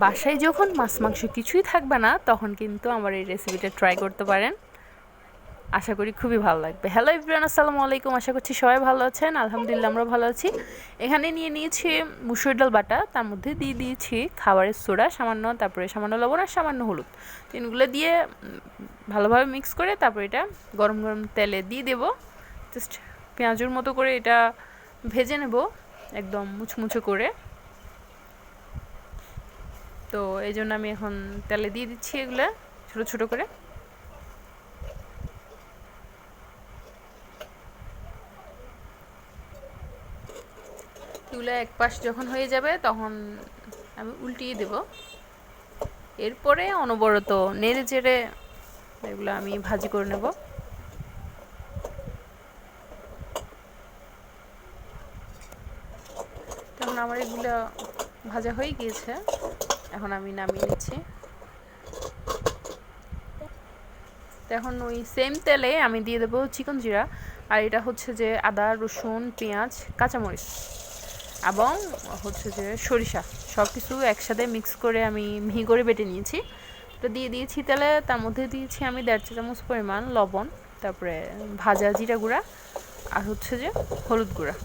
বাসায় যখন মাছ মাংস কিছুই থাকবে না তখন কিন্তু আমার এই রেসিপিটা ট্রাই করতে পারেন, আশা করি খুবই ভালো লাগবে। হ্যালো এভরিওয়ান, আসসালামু আলাইকুম। আশা করছি সবাই ভালো আছেন। আলহামদুলিল্লাহ আমরা ভালো আছি। এখানে নিয়ে নিয়েছি মুসুর ডাল বাটা, তার মধ্যে দিয়ে দিয়েছি খাবারের সোডা সামান্য, তারপরে সামান্য লবণ আর সামান্য হলুদ। তিনগুলো দিয়ে ভালোভাবে মিক্স করে তারপরে এটা গরম গরম তেলে দিয়ে দেব। জাস্ট পেঁয়াজুর মতো করে এটা ভেজে নেব একদম মুচমুচে করে। তো এই জন্য আমি এখন তেলে দিয়ে দিচ্ছি এগুলো ছোটো ছোটো করে। এগুলো এক পাশ যখন হয়ে যাবে তখন আমি উল্টিয়ে দেব। এরপরে অনবরত নেড়ে চেড়ে এগুলো আমি ভাজি করে নেব। তখন আমার এগুলো ভাজা হয়ে গিয়েছে, এখন আমি নামিয়ে নিচ্ছি। তো এখন ওই সেম তেলে আমি দিয়ে দেবো চিকন জিরা, আর এটা হচ্ছে যে আদা রসুন পেঁয়াজ কাঁচামরিচ এবং হচ্ছে যে সরিষা, সব কিছু একসাথে মিক্স করে আমি মিহি করে বেটে নিয়েছি। তো দিয়ে দিয়েছি তেলে, তার মধ্যে দিয়েছি আমি 1.5 চা চামচ পরিমাণ লবণ, তারপরে ভাজা জিরা গুঁড়া আর হচ্ছে যে হলুদ গুঁড়া।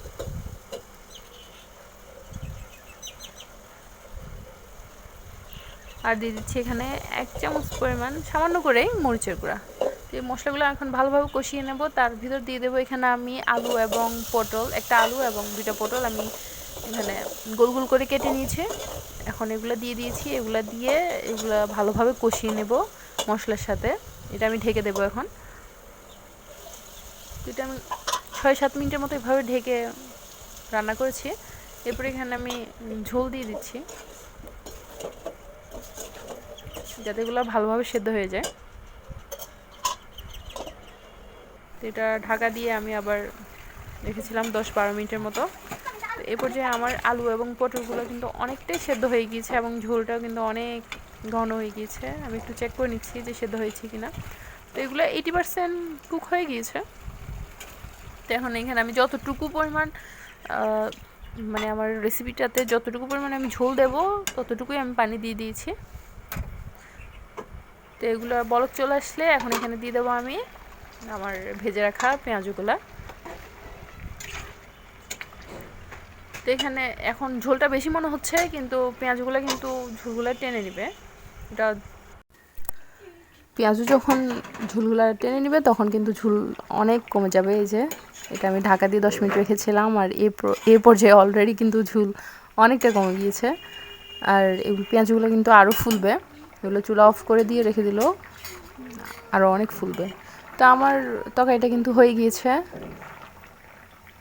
আর দিয়ে দিচ্ছি এখানে 1 চামচ পরিমাণ সামান্য করেই মরিচের গুঁড়া। এই মশলাগুলো এখন ভালোভাবে কষিয়ে নেব। তার ভিতর দিয়ে দেবো এখানে আমি আলু এবং পটল, একটা আলু এবং 2টা পটল আমি এখানে গোল গোল করে কেটে নিয়েছি। এখন এগুলো দিয়ে দিয়েছি, এগুলো দিয়ে এগুলো ভালোভাবে কষিয়ে নেব মশলার সাথে। এটা আমি ঢেকে দেবো এখন। এটা আমি 6-7 মিনিটের মতো এভাবে ঢেকে রান্না করেছি। এরপরে এখানে আমি ঝোল দিয়ে দিচ্ছি যাতে এগুলো ভালোভাবে সেদ্ধ হয়ে যায়। এটা ঢাকা দিয়ে আমি আবার রেখেছিলাম 10-12 মিনিটের মতো। তো এ পর্যায়ে আমার আলু এবং পটলগুলো কিন্তু অনেকটাই সেদ্ধ হয়ে গিয়েছে এবং ঝোলটাও কিন্তু অনেক ঘন হয়ে গিয়েছে। আমি একটু চেক করে নিচ্ছি যে সেদ্ধ হয়েছে কিনা। তো এগুলো 80% কুক হয়ে গিয়েছে। তো এখন এখানে আমি যতটুকু পরিমাণ মানে আমার রেসিপিটাতে যতটুকু পরিমাণে আমি ঝোল দেব ততটুকুই আমি পানি দিয়ে দিয়েছি। তো এগুলো বলক চলে আসলে এখন এখানে দিয়ে দেবো আমি আমার ভেজে রাখা পেঁয়াজগুলা। তো এখানে এখন ঝোলটা বেশি মনে হচ্ছে, কিন্তু পেঁয়াজগুলো কিন্তু ঝোলগুলো টেনে নেবে। এটা পেঁয়াজু যখন ঝোলগুলো টেনে নেবে তখন কিন্তু ঝোল অনেক কমে যাবে। এই যে এটা আমি ঢাকা দিয়ে 10 মিনিট রেখেছিলাম, আর এ পর্যায়ে অলরেডি কিন্তু ঝোল অনেকটা কমে গিয়েছে। আর এই পেঁয়াজগুলো কিন্তু আরও ফুলবে। এগুলো চুলা অফ করে দিয়ে রেখে দিলেও আরও অনেক ফুলবে। তো আমার তরকারিটা কিন্তু হয়ে গিয়েছে,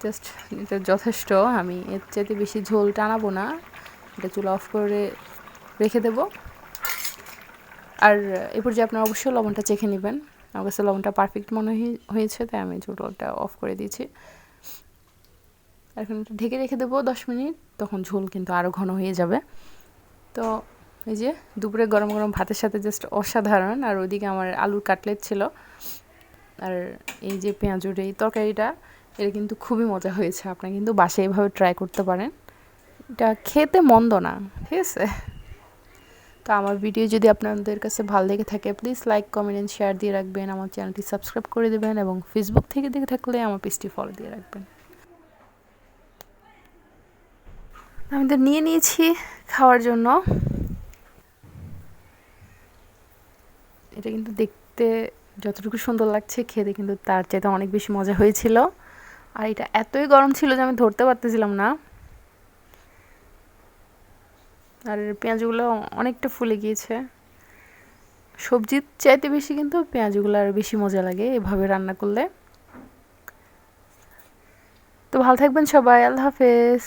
জাস্ট এটা যথেষ্ট। আমি এর চাইতে বেশি ঝোল টানাবো না, এটা চুলা অফ করে রেখে দেব। আর এরপর যে আপনারা অবশ্যই লবণটা চেখে নেবেন। আমার কাছে লবণটা পারফেক্ট মনে হয়েছে, তাই আমি ঝোলটা অফ করে দিয়েছি। এখন এটা ঢেকে রেখে দেবো 10 মিনিট, তখন ঝোল কিন্তু আরও ঘন হয়ে যাবে। তো এই যে দুপুরে গরম গরম ভাতের সাথে জাস্ট অসাধারণ। আর ওইদিকে আমার আলুর কাটলেট ছিল, আর এই যে পেঁয়াজুর এই তরকারিটা, এটা কিন্তু খুবই মজা হয়েছে। আপনারা কিন্তু বাসায় এভাবে ট্রাই করতে পারেন, এটা খেতে মন্দ না, ঠিক আছে। তো আমার ভিডিও যদি আপনাদের কাছে ভালো লেগে থাকে please like comment and share দিয়ে রাখবেন। আমার চ্যানেলটি সাবস্ক্রাইব করে দেবেন এবং ফেসবুক থেকে দেখে থাকলে আমার পেজটি ফলো দিয়ে রাখবেন। আমি তো নিয়ে নিয়েছি খাওয়ার জন্য। এটা কিন্তু দেখতে যতটুকু সুন্দর লাগছে, খেতে কিন্তু তার চাইতে অনেক বেশি মজা হয়েছিল। আর এটা এতই গরম ছিল যে আমি ধরতে পারতেছিলাম না। আর পেঁয়াজগুলো অনেকটা ফুলে গিয়েছে। সবজির চাইতে বেশি কিন্তু পেঁয়াজগুলো আর বেশি মজা লাগে এভাবে রান্না করলে। তো ভালো থাকবেন সবাই, আল্লাহ হাফেজ।